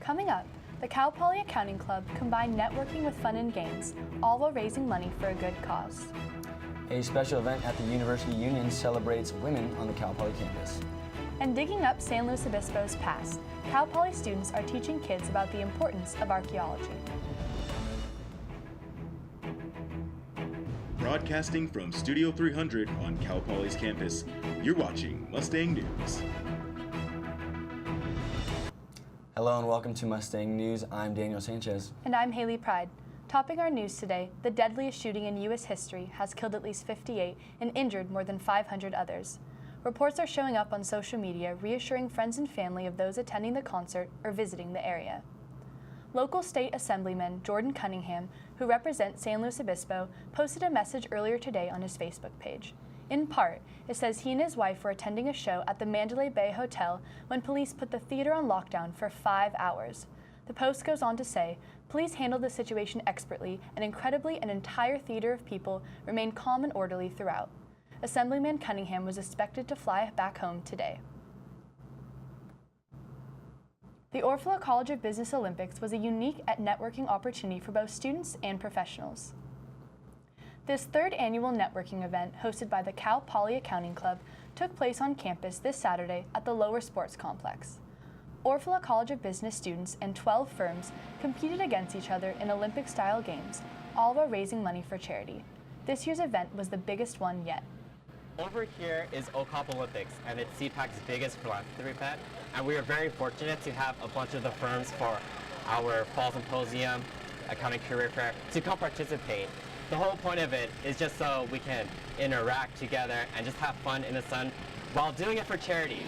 Coming up, the Cal Poly Accounting Club combined networking with fun and games, all while raising money for a good cause. A special event at the University Union celebrates women on the Cal Poly campus. And digging up San Luis Obispo's past, Cal Poly students are teaching kids about the importance of archaeology. Broadcasting from Studio 300 on Cal Poly's campus, you're watching Mustang News. Hello and welcome to Mustang News. I'm Daniel Sanchez. And I'm Haley Pride. Topping our news today, the deadliest shooting in U.S. history has killed at least 58 and injured more than 500 others. Reports are showing up on social media reassuring friends and family of those attending the concert or visiting the area. Local State Assemblyman Jordan Cunningham, who represents San Luis Obispo, posted a message earlier today on his Facebook page. In part, it says he and his wife were attending a show at the Mandalay Bay Hotel when police put the theater on lockdown for 5 hours. The post goes on to say, police handled the situation expertly, and incredibly an entire theater of people remained calm and orderly throughout. Assemblyman Cunningham was expected to fly back home today. The Orfalea College of Business Olympics was a unique networking opportunity for both students and professionals. This third annual networking event, hosted by the Cal Poly Accounting Club, took place on campus this Saturday at the Lower Sports Complex. Orfalea College of Business students and 12 firms competed against each other in Olympic-style games, all while raising money for charity. This year's event was the biggest one yet. Over here is OCOP Olympics, and it's CPAC's biggest philanthropy event, and we are very fortunate to have a bunch of the firms for our Fall Symposium, Accounting Career Fair, to come participate. The whole point of it is just so we can interact together and just have fun in the sun while doing it for charity.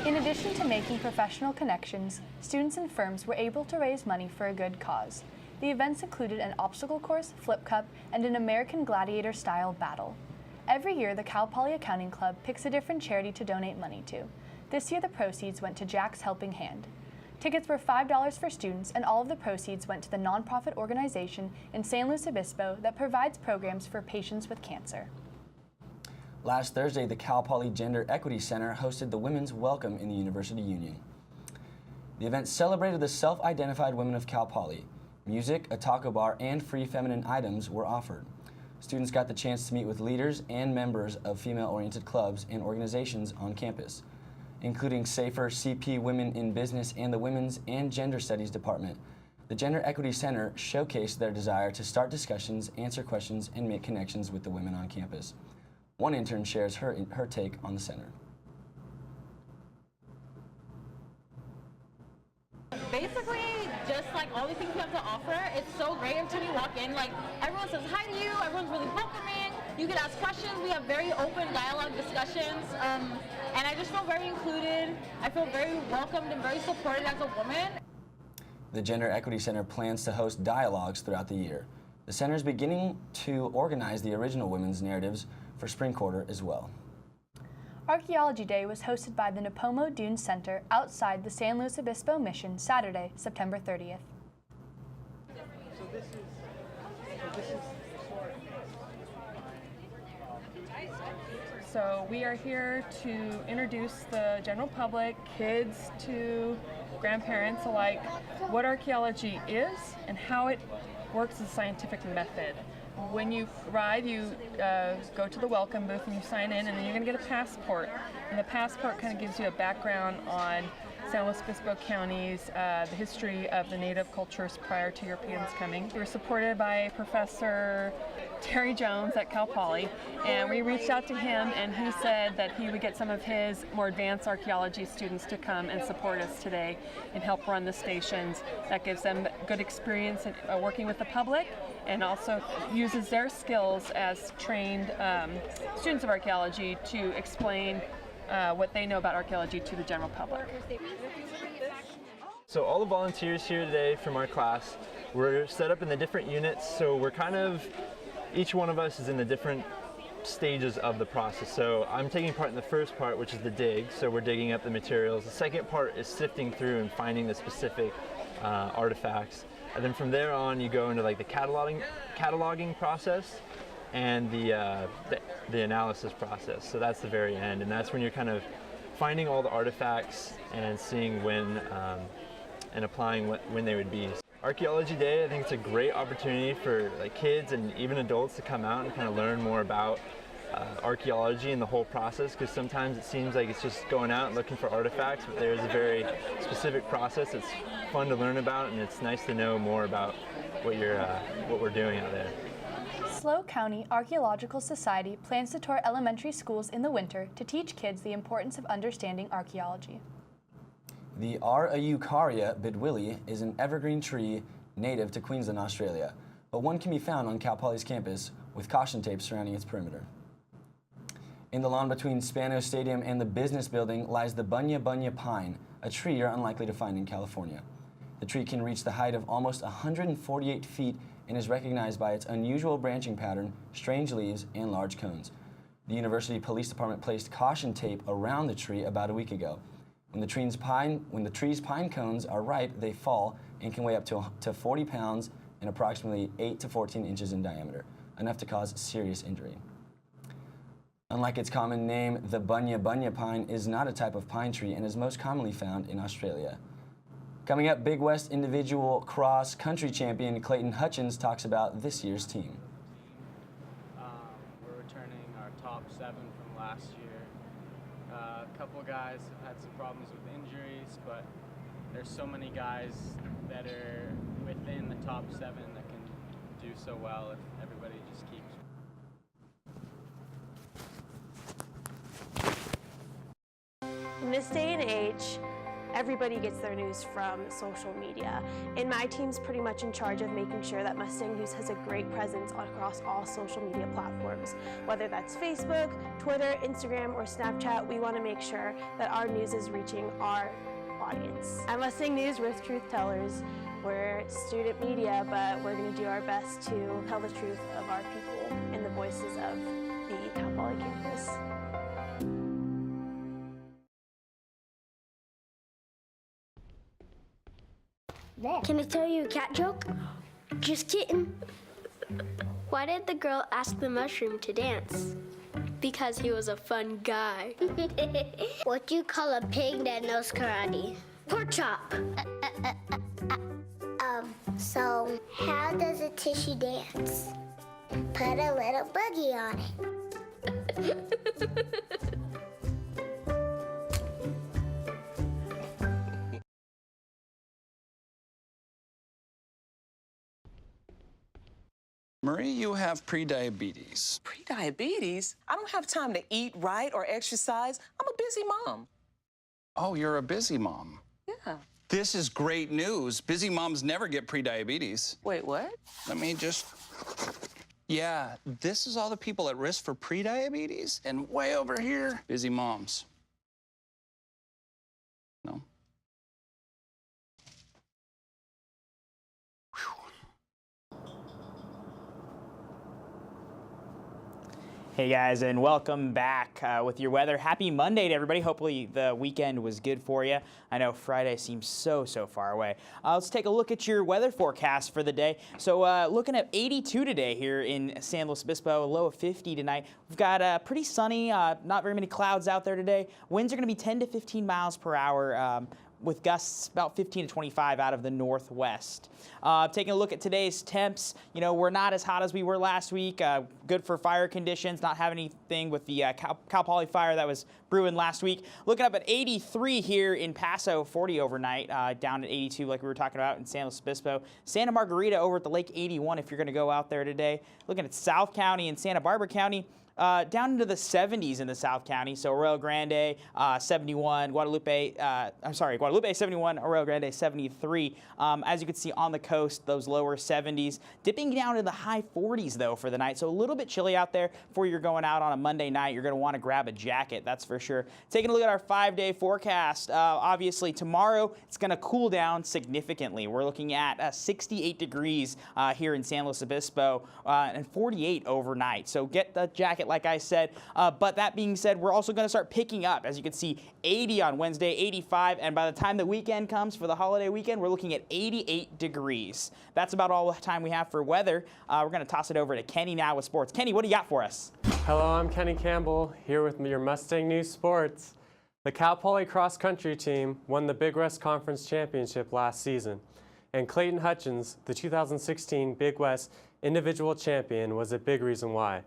In addition to making professional connections, students and firms were able to raise money for a good cause. The events included an obstacle course, flip cup, and an American Gladiator-style battle. Every year, the Cal Poly Accounting Club picks a different charity to donate money to. This year, the proceeds went to Jack's Helping Hand. Tickets were $5 for students, and all of the proceeds went to the nonprofit organization in San Luis Obispo that provides programs for patients with cancer. Last Thursday, the Cal Poly Gender Equity Center hosted the Women's Welcome in the University Union. The event celebrated the self-identified women of Cal Poly. Music, a taco bar, and free feminine items were offered. Students got the chance to meet with leaders and members of female-oriented clubs and organizations on campus, including SAFER, CP Women in Business, and the Women's and Gender Studies Department. The Gender Equity Center showcased their desire to start discussions, answer questions, and make connections with the women on campus. One intern shares her take on the center. Basically, just like all the things we have to offer, it's so great until you walk in. Like, everyone says hi to you, everyone's really welcoming, you can ask questions, we have very open dialogue discussions, and I just feel very included. I feel very welcomed and very supported as a woman. The Gender Equity Center plans to host dialogues throughout the year. The center is beginning to organize the original women's narratives for spring quarter as well. Archaeology Day was hosted by the Napomo Dunes Center outside the San Luis Obispo Mission Saturday, September 30th. So we are here to introduce the general public, kids to grandparents alike, what archaeology is and how it works as a scientific method. When you arrive, you go to the welcome booth and you sign in, and then you're going to get a passport. And the passport kind of gives you a background on San Luis Obispo County's the history of the native cultures prior to Europeans coming. We're supported by Professor Terry Jones at Cal Poly, and we reached out to him, and he said that he would get some of his more advanced archaeology students to come and support us today and help run the stations. That gives them good experience in working with the public, and also uses their skills as trained students of archaeology to explain what they know about archaeology to the general public. So all the volunteers here today from our class, we're set up in the different units, so we're kind of, each one of us is in the different stages of the process. So I'm taking part in the first part, which is the dig, so we're digging up the materials. The second part is sifting through and finding the specific artifacts. And then from there on, you go into like the cataloging process and the analysis process. So that's the very end, and that's when you're kind of finding all the artifacts and seeing when and applying when they would be. Archaeology Day, I think it's a great opportunity for kids and even adults to come out and kind of learn more about archaeology and the whole process, because sometimes it seems like it's just going out and looking for artifacts, but there's a very specific process that's fun to learn about, and it's nice to know more about what we're doing out there. SLO County Archaeological Society plans to tour elementary schools in the winter to teach kids the importance of understanding archaeology. The Araucaria bidwilli is an evergreen tree native to Queensland, Australia, but one can be found on Cal Poly's campus with caution tape surrounding its perimeter. In the lawn between Spano Stadium and the business building lies the bunya bunya pine, a tree you're unlikely to find in California. The tree can reach the height of almost 148 feet and is recognized by its unusual branching pattern, strange leaves, and large cones. The University Police Department placed caution tape around the tree about a week ago. When the tree's pine cones are ripe, they fall and can weigh up to 40 pounds and approximately 8 to 14 inches in diameter, enough to cause serious injury. Unlike its common name, the bunya bunya pine is not a type of pine tree and is most commonly found in Australia. Coming up, Big West individual cross country champion Clayton Hutchins talks about this year's team. We're returning our top 7 from last year. A couple of guys have had some problems with injuries, but there's so many guys that are within the top 7 that can do so well if everybody just keeps. In this day and age, everybody gets their news from social media, and my team's pretty much in charge of making sure that Mustang News has a great presence across all social media platforms. Whether that's Facebook, Twitter, Instagram, or Snapchat, we want to make sure that our news is reaching our audience. At Mustang News, we're truth tellers. We're student media, but we're going to do our best to tell the truth of our people and the voices of the Cal Poly campus. Can I tell you a cat joke? Just kidding. Why did the girl ask the mushroom to dance? Because he was a fun guy. What do you call a pig that knows karate? Pork chop. So how does a tissue dance? Put a little boogie on it. Marie, you have prediabetes. Prediabetes? I don't have time to eat right or exercise. I'm a busy mom. Oh, you're a busy mom. Yeah. This is great news. Busy moms never get prediabetes. Wait, what? Let me just... Yeah, this is all the people at risk for prediabetes, and way over here, busy moms. No? Hey guys, and welcome back with your weather. Happy Monday to everybody. Hopefully the weekend was good for you. I know Friday seems so far away. Let's take a look at your weather forecast for the day. So looking at 82 today here in San Luis Obispo, a low of 50 tonight. We've got pretty sunny, not very many clouds out there today. Winds are going to be 10 to 15 miles per hour. With gusts about 15 to 25 out of the northwest. Taking a look at today's temps, you know, we're not as hot as we were last week. Good for fire conditions, not having anything with the Cal Poly fire that was brewing last week. Looking up at 83 here in Paso, 40 overnight, down at 82 like we were talking about in San Luis Obispo. Santa Margarita over at the Lake 81 if you're going to go out there today. Looking at South County and Santa Barbara County. Down into the 70s in the South County. So Arroyo Grande, 71, Guadalupe 71, Arroyo Grande 73. As you can see on the coast, those lower 70s. Dipping down to the high 40s though for the night. So a little bit chilly out there before you're going out on a Monday night. You're going to want to grab a jacket, that's for sure. Taking a look at our 5-day forecast. Obviously tomorrow it's going to cool down significantly. We're looking at 68 degrees here in San Luis Obispo and 48 overnight. So get the jacket like I said, but that being said, we're also going to start picking up. As you can see, 80 on Wednesday, 85, and by the time the weekend comes for the holiday weekend, we're looking at 88 degrees. That's about all the time we have for weather. We're going to toss it over to Kenny now with sports. Kenny, what do you got for us? Hello, I'm Kenny Campbell, here with your Mustang News Sports. The Cal Poly cross country team won the Big West Conference Championship last season, and Clayton Hutchins, the 2016 Big West individual champion, was a big reason why.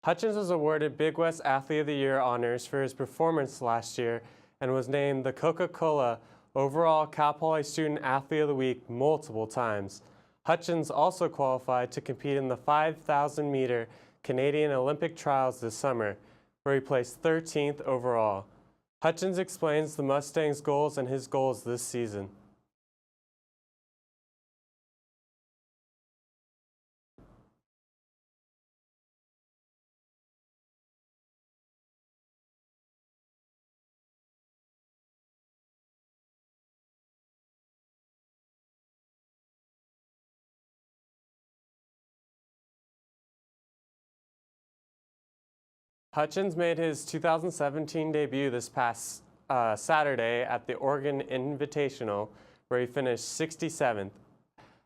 Hutchins was awarded Big West Athlete of the Year honors for his performance last year and was named the Coca-Cola overall Cal Poly Student Athlete of the Week multiple times. Hutchins also qualified to compete in the 5,000-meter Canadian Olympic trials this summer, where he placed 13th overall. Hutchins explains the Mustangs' goals and his goals this season. Hutchins made his 2017 debut this past Saturday at the Oregon Invitational, where he finished 67th.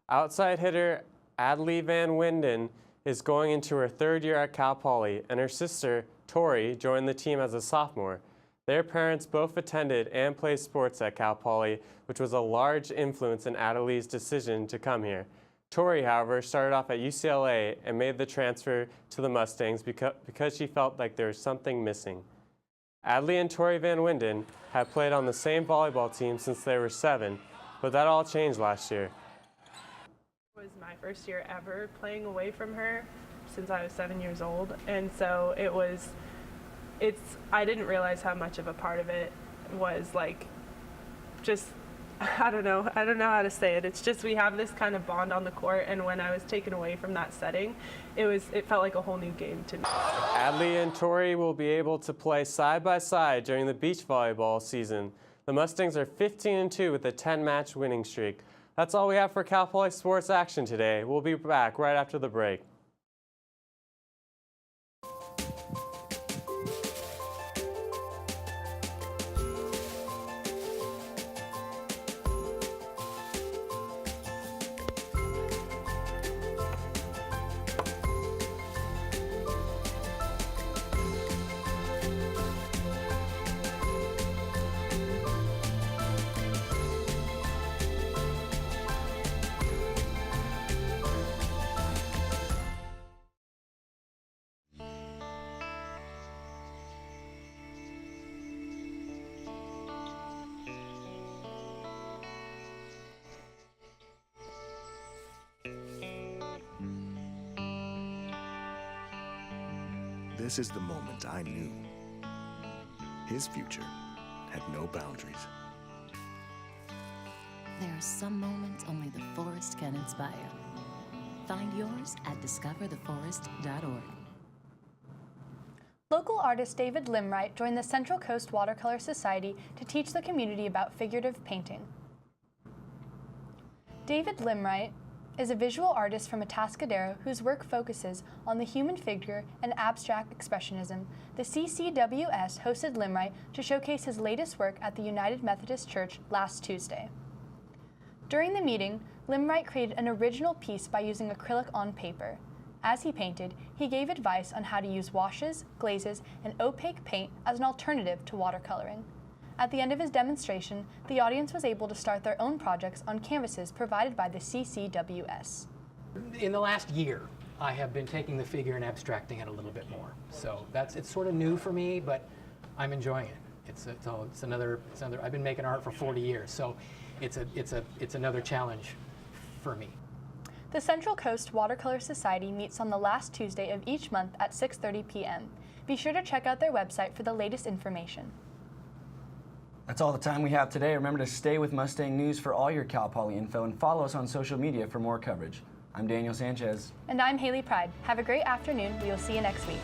Outside hitter Adley Van Winden is going into her third year at Cal Poly, and her sister, Tori, joined the team as a sophomore. Their parents both attended and played sports at Cal Poly, which was a large influence in Adley's decision to come here. Tori, however, started off at UCLA and made the transfer to the Mustangs because she felt like there was something missing. Adley and Tori Van Winden had played on the same volleyball team since they were 7, but that all changed last year. It was my first year ever playing away from her since I was 7 years old, and so I didn't realize how much of a part of it was like just I don't know how to say it. It's just we have this kind of bond on the court, and when I was taken away from that setting, it felt like a whole new game to me. Adley and Tori will be able to play side by side during the beach volleyball season. The Mustangs are 15-2 with a 10-match winning streak. That's all we have for Cal Poly Sports Action today. We'll be back right after the break. This is the moment I knew his future had no boundaries. There are some moments only the forest can inspire. Find yours at discovertheforest.org. Local artist David Limwright joined the Central Coast Watercolor Society to teach the community about figurative painting. David Limwright is a visual artist from Atascadero whose work focuses on the human figure and abstract expressionism. The CCWS hosted Limwright to showcase his latest work at the United Methodist Church last Tuesday. During the meeting, Limwright created an original piece by using acrylic on paper. As he painted, he gave advice on how to use washes, glazes, and opaque paint as an alternative to watercoloring. At the end of his demonstration, the audience was able to start their own projects on canvases provided by the CCWS. In the last year, I have been taking the figure and abstracting it a little bit more. So it's sort of new for me, but I'm enjoying it. It's another. I've been making art for 40 years, so it's another challenge for me. The Central Coast Watercolor Society meets on the last Tuesday of each month at 6:30 p.m. Be sure to check out their website for the latest information. That's all the time we have today. Remember to stay with Mustang News for all your Cal Poly info and follow us on social media for more coverage. I'm Daniel Sanchez. And I'm Haley Pride. Have a great afternoon. We will see you next week.